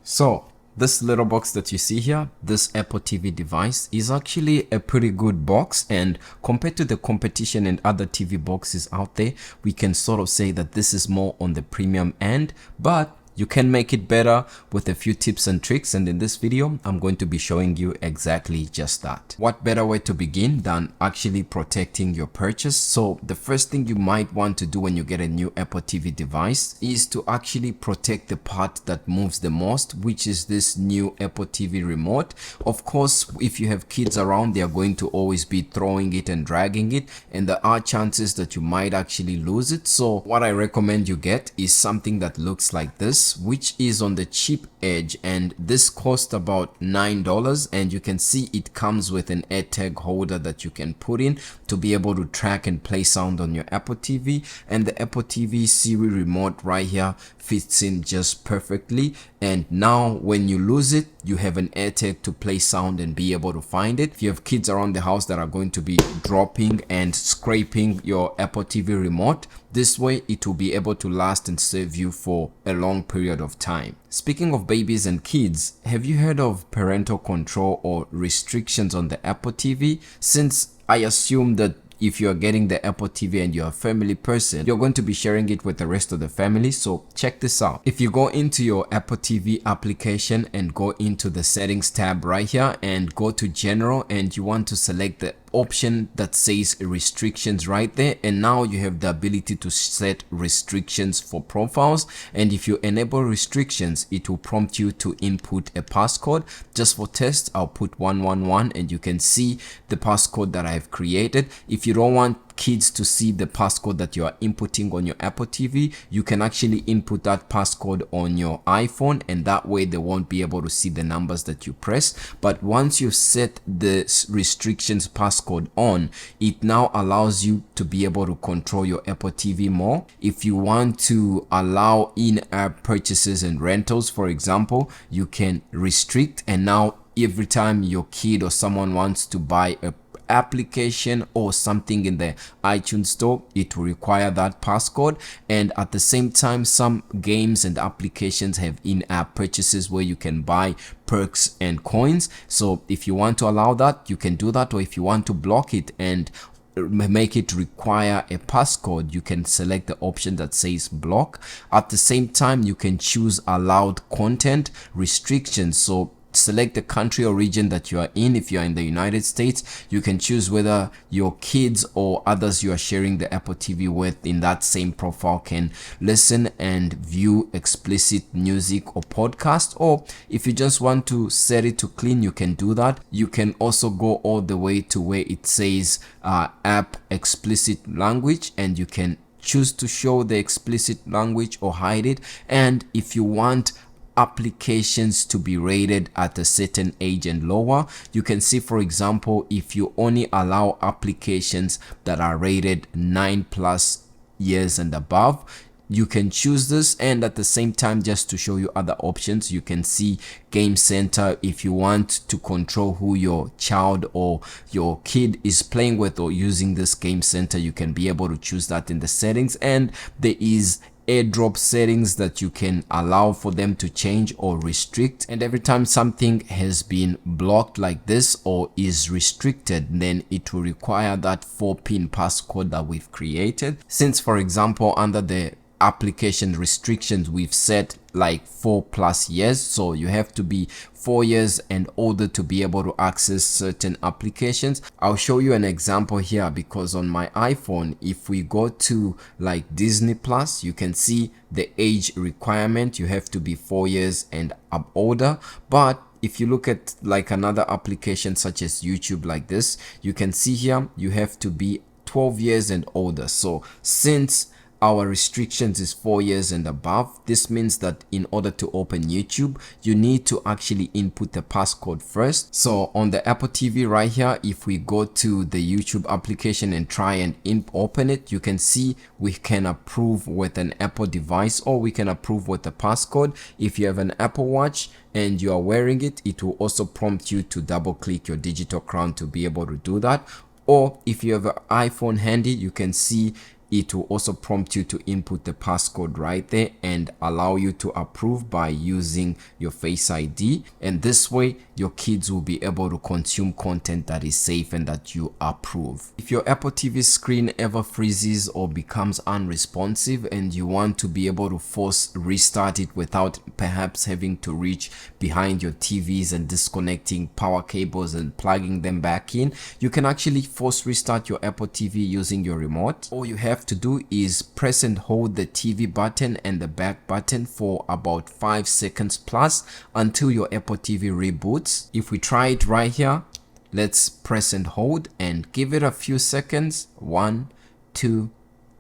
So this little box that you see here, this Apple TV device is actually a pretty good box, and compared to the competition and other TV boxes out there, we can sort of say that this is more on the premium end, but you can make it better with a few tips and tricks, and in this video I'm going to be showing you exactly just that. What better way to begin than actually protecting your purchase? So the first thing you might want to do when you get a new Apple TV device is to actually protect the part that moves the most, which is this new Apple TV remote. Of course, if you have kids around, they are going to always be throwing it and dragging it, and there are chances that you might actually lose it. So what I recommend you get is something that looks like this, which is on the cheap edge, and this cost about $9, and you can see it comes with an AirTag holder that you can put in to be able to track and play sound on your Apple TV, and the Apple TV Siri Remote right here fits in just perfectly. And now when you lose it, you have an AirTag to play sound and be able to find it. If you have kids around the house that are going to be dropping and scraping your Apple TV remote, this way it will be able to last and serve you for a long period of time. Speaking of babies and kids, have you heard of parental control or restrictions on the Apple TV? Since I assume that if you're getting the Apple TV and you're a family person, you're going to be sharing it with the rest of the family. So check this out. If you go into your Apple TV application and go into the settings tab right here and go to general, and you want to select the option that says restrictions right there, and now you have the ability to set restrictions for profiles. And if you enable restrictions, it will prompt you to input a passcode. Just for test, I'll put 111, and you can see the passcode that I've created. If you don't want kids to see the passcode that you are inputting on your Apple TV, you can actually input that passcode on your iPhone, and that way they won't be able to see the numbers that you press. But once you set the restrictions passcode on, it now allows you to be able to control your Apple TV more. If you want to allow in-app purchases and rentals, for example, you can restrict, and now every time your kid or someone wants to buy a application or something in the iTunes store, it will require that passcode. And at the same time, some games and applications have in-app purchases where you can buy perks and coins. So if you want to allow that, you can do that, or if you want to block it and make it require a passcode, you can select the option that says block. At the same time, you can choose allowed content restrictions. So select the country or region that you are in. If you are in the United States, you can choose whether your kids or others you are sharing the Apple TV with in that same profile can listen and view explicit music or podcast. Or if you just want to set it to clean, you can do that. You can also go all the way to where it says app explicit language, and you can choose to show the explicit language or hide it. And if you want applications to be rated at a certain age and lower, you can see, for example, if you only allow applications that are rated 9+ years and above, you can choose this. And at the same time, just to show you other options, you can see Game Center. If you want to control who your child or your kid is playing with or using this Game Center, you can be able to choose that in the settings. And there is airdrop settings that you can allow for them to change or restrict. And every time something has been blocked like this or is restricted, then it will require that 4-pin passcode that we've created. Since, for example, under the application restrictions, we've set like 4+ years, so you have to be 4 years and older to be able to access certain applications. I'll show you an example here, because on my iPhone, if we go to like Disney Plus, you can see the age requirement. You have to be 4 years and up older. But if you look at like another application such as YouTube like this, you can see here you have to be 12 years and older. So since our restrictions is 4 years and above, this means that in order to open YouTube, you need to actually input the passcode first. So on the Apple TV right here, if we go to the YouTube application and try and open it, you can see we can approve with an Apple device, or we can approve with the passcode. If you have an Apple Watch and you are wearing it, it will also prompt you to double click your digital crown to be able to do that. Or if you have an iPhone handy, you can see it will also prompt you to input the passcode right there and allow you to approve by using your Face ID. And this way your kids will be able to consume content that is safe and that you approve. If your Apple TV screen ever freezes or becomes unresponsive and you want to be able to force restart it without perhaps having to reach behind your TVs and disconnecting power cables and plugging them back in, you can actually force restart your Apple TV using your remote. All you have to do is press and hold the TV button and the back button for about 5 seconds plus until your Apple TV reboots. If we try it right here, let's press and hold and give it a few seconds. 1, 2,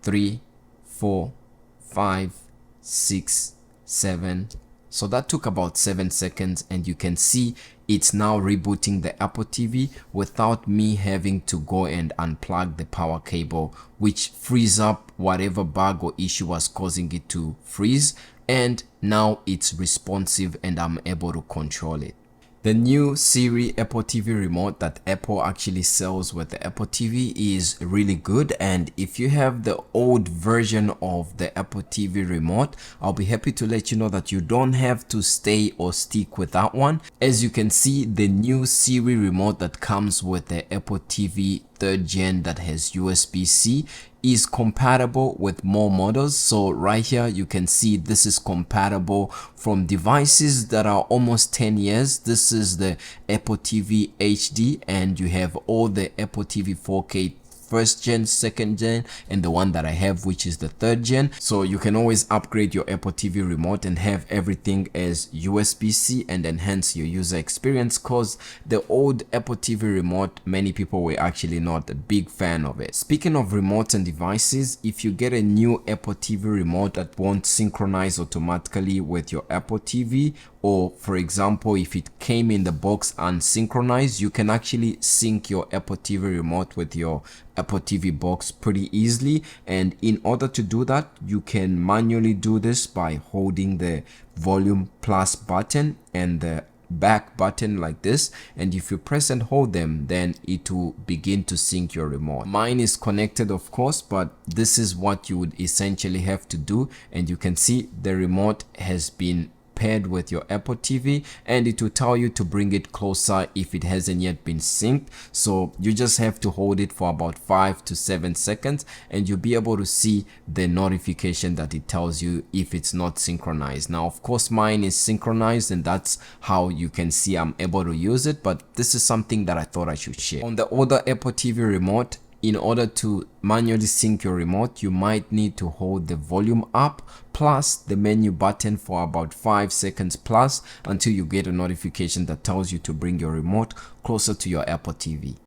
3, 4, 5, 6, 7. So that took about 7 seconds, and you can see it's now rebooting the Apple TV without me having to go and unplug the power cable, which frees up whatever bug or issue was causing it to freeze. And now it's responsive and I'm able to control it. The new Siri Apple TV remote that Apple actually sells with the Apple TV is really good, and if you have the old version of the Apple TV remote, I'll be happy to let you know that you don't have to stay or stick with that one. As you can see, the new Siri remote that comes with the Apple TV 3rd gen that has USB-C is compatible with more models. So right here you can see this is compatible from devices that are almost 10 years. This is the Apple TV HD, and you have all the Apple TV 4K 1st gen, 2nd gen, and the one that I have, which is the 3rd gen. So you can always upgrade your Apple TV remote and have everything as USB-C and enhance your user experience, cause the old Apple TV remote, many people were actually not a big fan of it. Speaking of remotes and devices, if you get a new Apple TV remote that won't synchronize automatically with your Apple TV, or for example if it came in the box unsynchronized, you can actually sync your Apple TV remote with your Apple TV box pretty easily. And in order to do that, you can manually do this by holding the volume plus button and the back button like this, and if you press and hold them, then it will begin to sync your remote. Mine is connected of course, but this is what you would essentially have to do. And you can see the remote has been paired with your Apple TV, and it will tell you to bring it closer if it hasn't yet been synced. So you just have to hold it for about 5 to 7 seconds and you'll be able to see the notification that it tells you if it's not synchronized. Now of course mine is synchronized, and that's how you can see I'm able to use it, but this is something that I thought I should share. On the older Apple TV remote, in order to manually sync your remote, you might need to hold the volume up plus the menu button for about 5 seconds plus until you get a notification that tells you to bring your remote closer to your Apple TV.